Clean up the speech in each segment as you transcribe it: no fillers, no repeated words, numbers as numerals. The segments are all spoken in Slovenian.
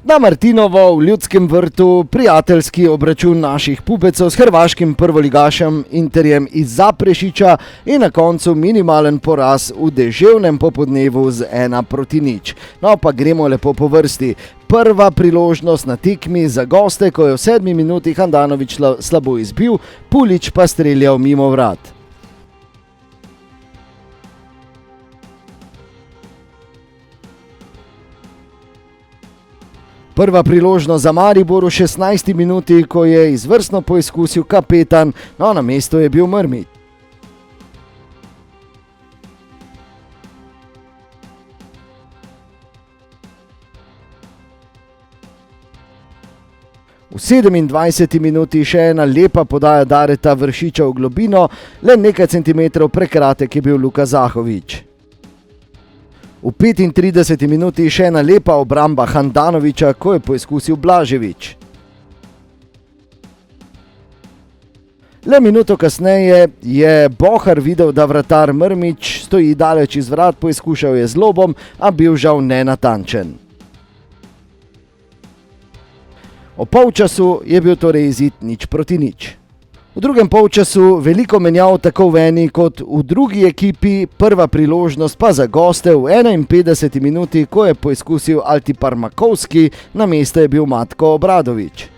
Na Martinovo v Ljudskem vrtu prijateljski obračun naših pubecev s hrvaškim prvoligašem Interjem iz Zaprešića in na koncu minimalen poraz v deževnem popoldnevu z 1-0. No pa gremo lepo po vrsti. Prva priložnost na tekmi za goste, ko je v 7 minuti Handanović slabo izbil, Pulić pa streljal mimo vrat. Prva priložnost za Maribor v 16 minuti, ko je izvrstno poizkusil kapetan, no na mestu je bil Mrmić. V 27 minuti še ena lepa podaja Dareta Vršiča v globino, le nekaj centimetrov prekratek je bil Luka Zahović. V 35 minuti še ena lepa obramba Handanovića, ko je poizkusil Blažević. Le minuto kasneje je Bohar videl, da vratar Mrmić stoji daleč iz vrat, poizkušal je z lobom, a bil žal nenatančen. O polčasu je bil torej izid 0-0. V drugem polčasu veliko menjav tako v eni kot v drugi ekipi, prva priložnost pa za goste v 51 minuti, ko je poizkusil Altipar Makovski, na mesto je bil Matko Obradović.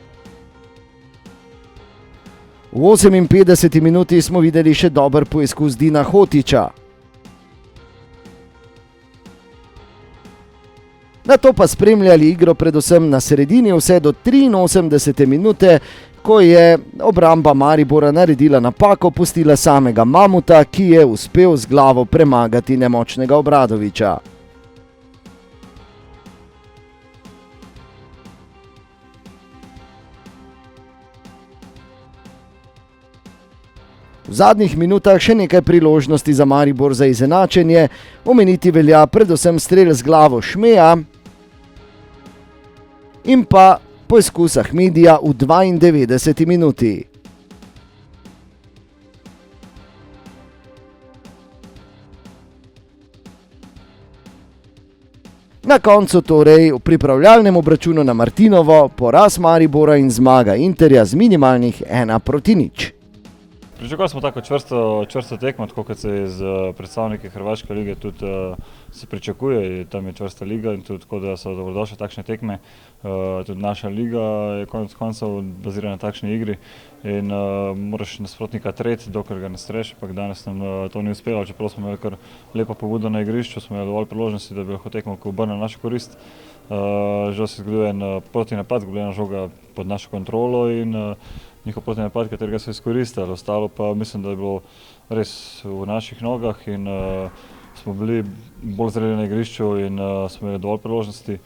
V 58 minuti smo videli še dober poizkus Dina Hotića. Nato pa spremljali igro predvsem na sredini vse do 83 minute, ko je obramba Maribora naredila napako, pustila samega Mamuta, ki je uspel z glavo premagati nemočnega Obradovića. V zadnjih minutah še nekaj priložnosti za Maribor za izenačenje, omeniti velja predvsem strel z glavo Šmeja in pa poizkus Ahmedija v 92 minuti. Na koncu torej v pripravljalnem obračunu na Martinovo poraz Maribora in zmaga Interja z minimalnih 1-0. Pričakovali smo tako čvrsto tekmo, tako kot se iz predstavniki Hrvaške lige tudi se pričakuje, tam je čvrsta liga in tudi tako, da so dobrodošle takšne tekme. Tudi naša liga je konec koncev bazirana na takšni igri in moraš nasprotnika treti, dokler ga ne streš, ampak danes nam to ni uspelo, čeprav smo imeli kar lepo pobudo na igrišču, smo imeli dovolj priložnosti, da bi lahko tekmo obrnili na našo korist. Žal se zgodil en protinapad, izgubljena žoga pod našo kontrolo in njihov protinapad, katerega so izkoristili. Ostalo pa mislim, da je bilo res v naših nogah in smo bili bolj zreli na igrišču in smo imeli dovolj priložnosti.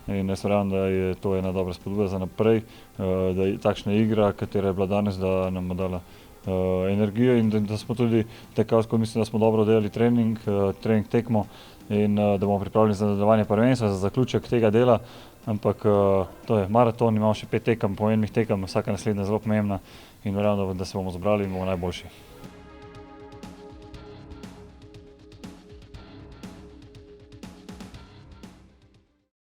In jaz verjamem, da je to ena dobra spodbuda za naprej, da je takšna igra, katera je bila danes, da nam bo dala energijo in da smo tudi tekavsko, mislim, da smo dobro delali trening tekmo in da bomo pripravljeni za nadaljevanje prvenstva, za zaključek tega dela. Ampak to je maraton, imamo še 5 tekem, pomembnih tekem, vsaka naslednja je zelo pomembna in verjamem, da se bomo zbrali in bomo najboljši.